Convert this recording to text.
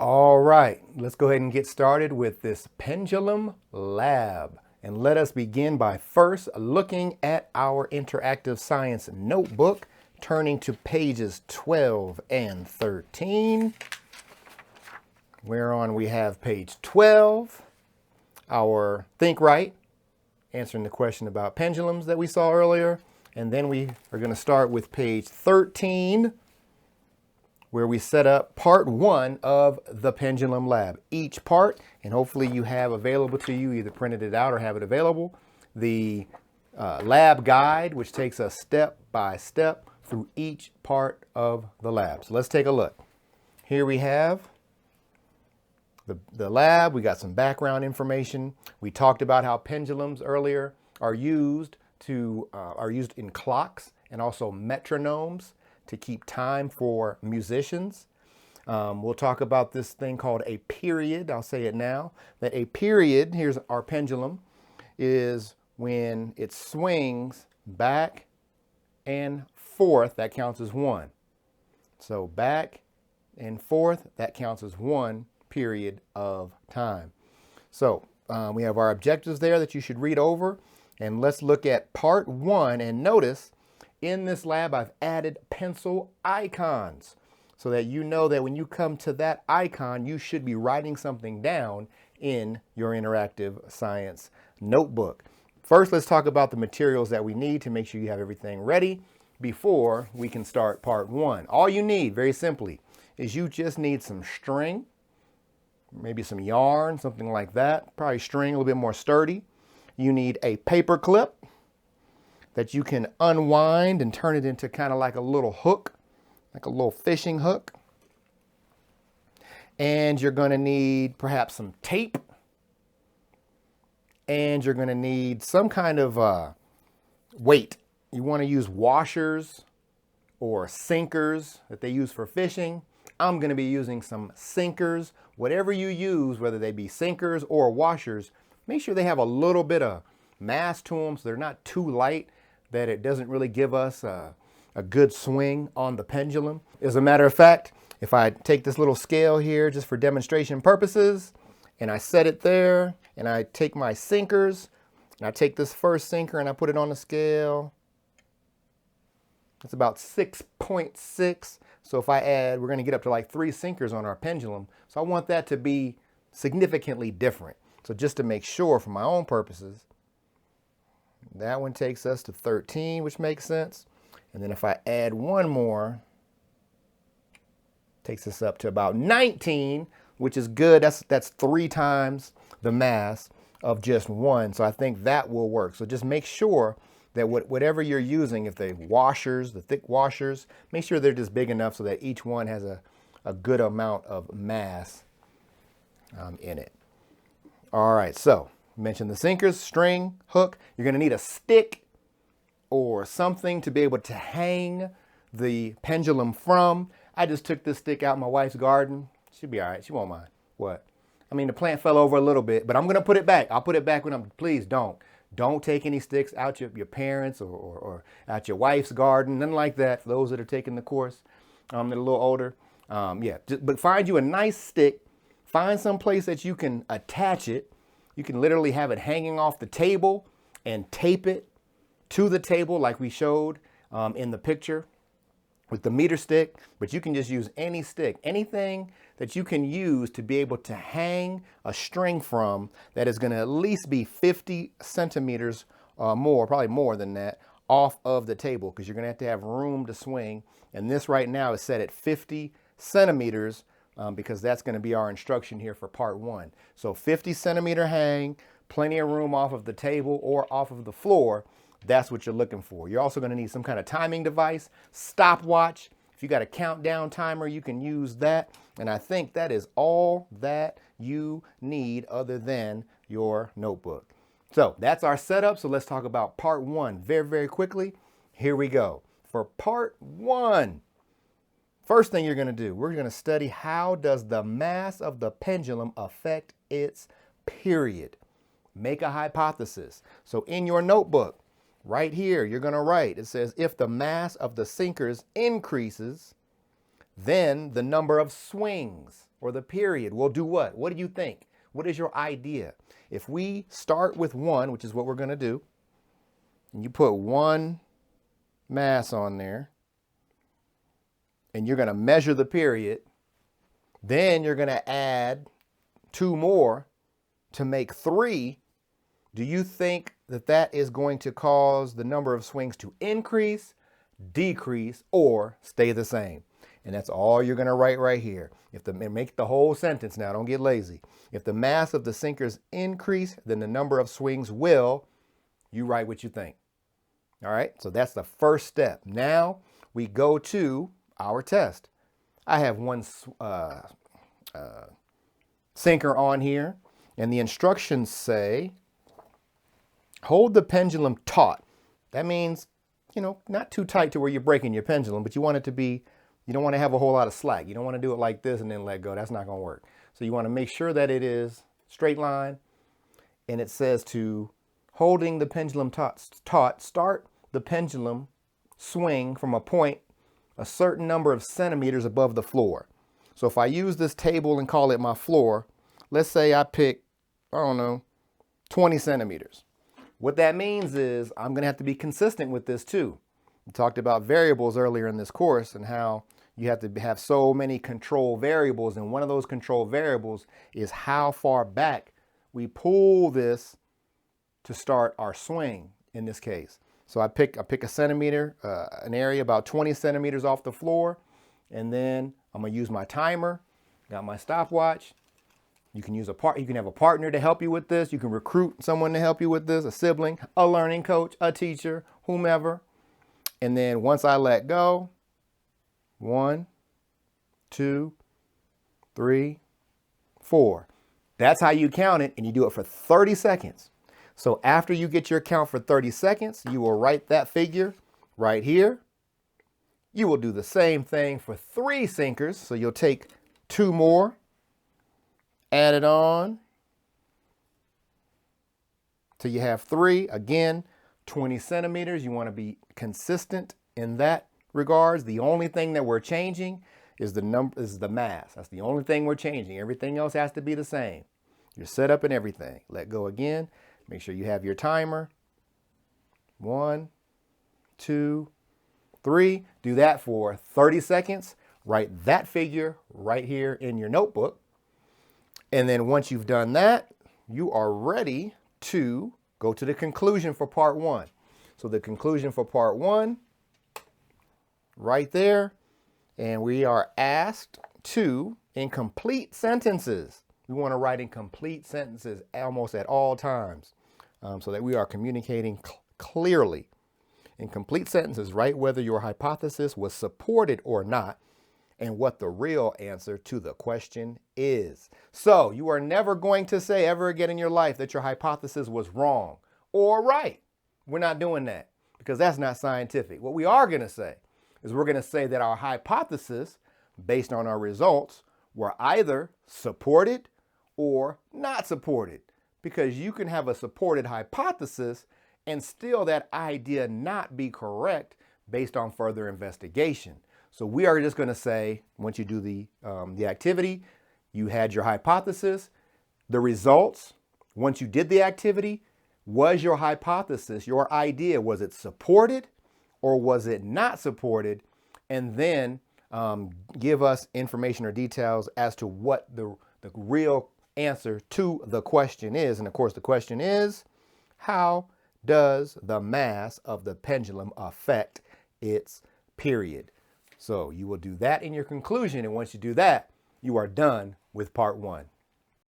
All right, let's go ahead and get started with this Pendulum Lab. And let us begin by first looking at our interactive science notebook, turning to pages 12 and 13. Whereon we have page 12, our Think Right, answering the question about pendulums that we saw earlier. And then we are going to start with page 13, where we set up part one of the Pendulum Lab. Each part, and hopefully you have available to you, either printed it out or have it available, the lab guide, which takes us step by step through each part of the lab. So let's take a look. Here we have the lab. We got some background information. We talked about how pendulums earlier are used in clocks and also metronomes to keep time for musicians. We'll talk about this thing called a period. I'll say it now, that a period, here's our pendulum, is when it swings back and forth, that counts as one. So back and forth, that counts as one period of time. So we have our objectives there that you should read over. And let's look at part one, and notice in this lab, I've added pencil icons so that you know that when you come to that icon, you should be writing something down in your interactive science notebook. First, let's talk about the materials that we need to make sure you have everything ready before we can start part one. All you need, very simply, is you just need some string, maybe some yarn, something like that. Probably string, a little bit more sturdy. You need a paper clip that you can unwind and turn it into kind of like a little hook, like a little fishing hook. And you're going to need perhaps some tape. And you're going to need some kind of weight. You want to use washers or sinkers that they use for fishing. I'm going to be using some sinkers. Whatever you use, whether they be sinkers or washers, make sure they have a little bit of mass to them so they're not too light that it doesn't really give us a good swing on the pendulum. As a matter of fact, if I take this little scale here just for demonstration purposes, and I set it there, and I take my sinkers, and I take this first sinker and I put it on the scale, it's about 6.6. So if I add, we're going to get up to like 3 sinkers on our pendulum. So I want that to be significantly different. So just to make sure for my own purposes, that one takes us to 13, which makes sense. And then if I add one more, takes us up to about 19, which is good. That's 3 times the mass of just one. So I think that will work. So just make sure that whatever you're using, if the washers, the thick washers, make sure they're just big enough so that each one has a good amount of mass in it. All right, so mentioned the sinkers, string, hook. You're going to need a stick or something to be able to hang the pendulum from. I just took this stick out in my wife's garden. She'll be all right. She won't mind. What? I mean, the plant fell over a little bit, but I'm going to put it back. I'll put it back when please don't. Don't take any sticks out your parents or out your wife's garden, nothing like that. For those that are taking the course, that are a little older. But find you a nice stick. Find some place that you can attach it. You can literally have it hanging off the table and tape it to the table like we showed in the picture with the meter stick, but you can just use any stick, anything that you can use to be able to hang a string from that is going to at least be 50 centimeters more, probably more than that, off of the table, because you're going to have room to swing. And this right now is set at 50 centimeters because that's going to be our instruction here for part one. So 50 centimeter hang, plenty of room off of the table or off of the floor. That's what you're looking for. You're also going to need some kind of timing device, stopwatch. If you got a countdown timer, you can use that. And I think that is all that you need other than your notebook. So that's our setup. So let's talk about part one very, very quickly. Here we go. For part one, first thing you're going to do, we're going to study how does the mass of the pendulum affect its period. Make a hypothesis. So in your notebook, right here, you're going to write, it says, if the mass of the sinkers increases, then the number of swings or the period will do what? What do you think? What is your idea? If we start with 1, which is what we're going to do, and you put 1 mass on there, and you're going to measure the period, then you're going to add 2 more to make 3. Do you think that that is going to cause the number of swings to increase, decrease, or stay the same? And that's all you're going to write right here. Make the whole sentence now, don't get lazy. If the mass of the sinkers increase, then the number of swings will, you write what you think. All right, so that's the first step. Now we go to our test. I have one sinker on here, and the instructions say, hold the pendulum taut. That means, not too tight to where you're breaking your pendulum, but you want it to be, you don't want to have a whole lot of slack. You don't want to do it like this and then let go. That's not going to work. So you want to make sure that it is straight line, and it says to holding the pendulum taut, start the pendulum swing from a point a certain number of centimeters above the floor. So if I use this table and call it my floor, let's say I pick, 20 centimeters. What that means is I'm going to have to be consistent with this too. We talked about variables earlier in this course and how you have to have so many control variables, and one of those control variables is how far back we pull this to start our swing in this case. So I pick a centimeter, an area about 20 centimeters off the floor, and then I'm gonna use my timer, got my stopwatch. You can have a partner to help you with this. You can recruit someone to help you with this, a sibling, a learning coach, a teacher, whomever. And then once I let go, 1, 2, 3, 4. That's how you count it, and you do it for 30 seconds. So after you get your count for 30 seconds, you will write that figure right here. You will do the same thing for 3 sinkers. So you'll take 2 more, add it on till you have 3. Again, 20 centimeters. You want to be consistent in that regards. The only thing that we're changing is the mass. That's the only thing we're changing. Everything else has to be the same. Your setup and everything. Let go again. Make sure you have your timer. 1, 2, 3. Do that for 30 seconds. Write that figure right here in your notebook. And then once you've done that, you are ready to go to the conclusion for part 1. So the conclusion for part 1, right there. And we are asked to, in complete sentences, we want to write in complete sentences almost at all times. So that we are communicating clearly. In complete sentences, write whether your hypothesis was supported or not, and what the real answer to the question is. So you are never going to say ever again in your life that your hypothesis was wrong or right. We're not doing that because that's not scientific. What we are going to say is we're going to say that our hypothesis, based on our results, were either supported or not supported. Because you can have a supported hypothesis and still that idea not be correct based on further investigation. So we are just going to say, once you do the activity, you had your hypothesis, the results. Once you did the activity, was your hypothesis, your idea, was it supported or was it not supported? And then give us information or details as to what the real answer to the question is. And of course, the question is, how does the mass of the pendulum affect its period? So you will do that in your conclusion. And once you do that, you are done with part 1.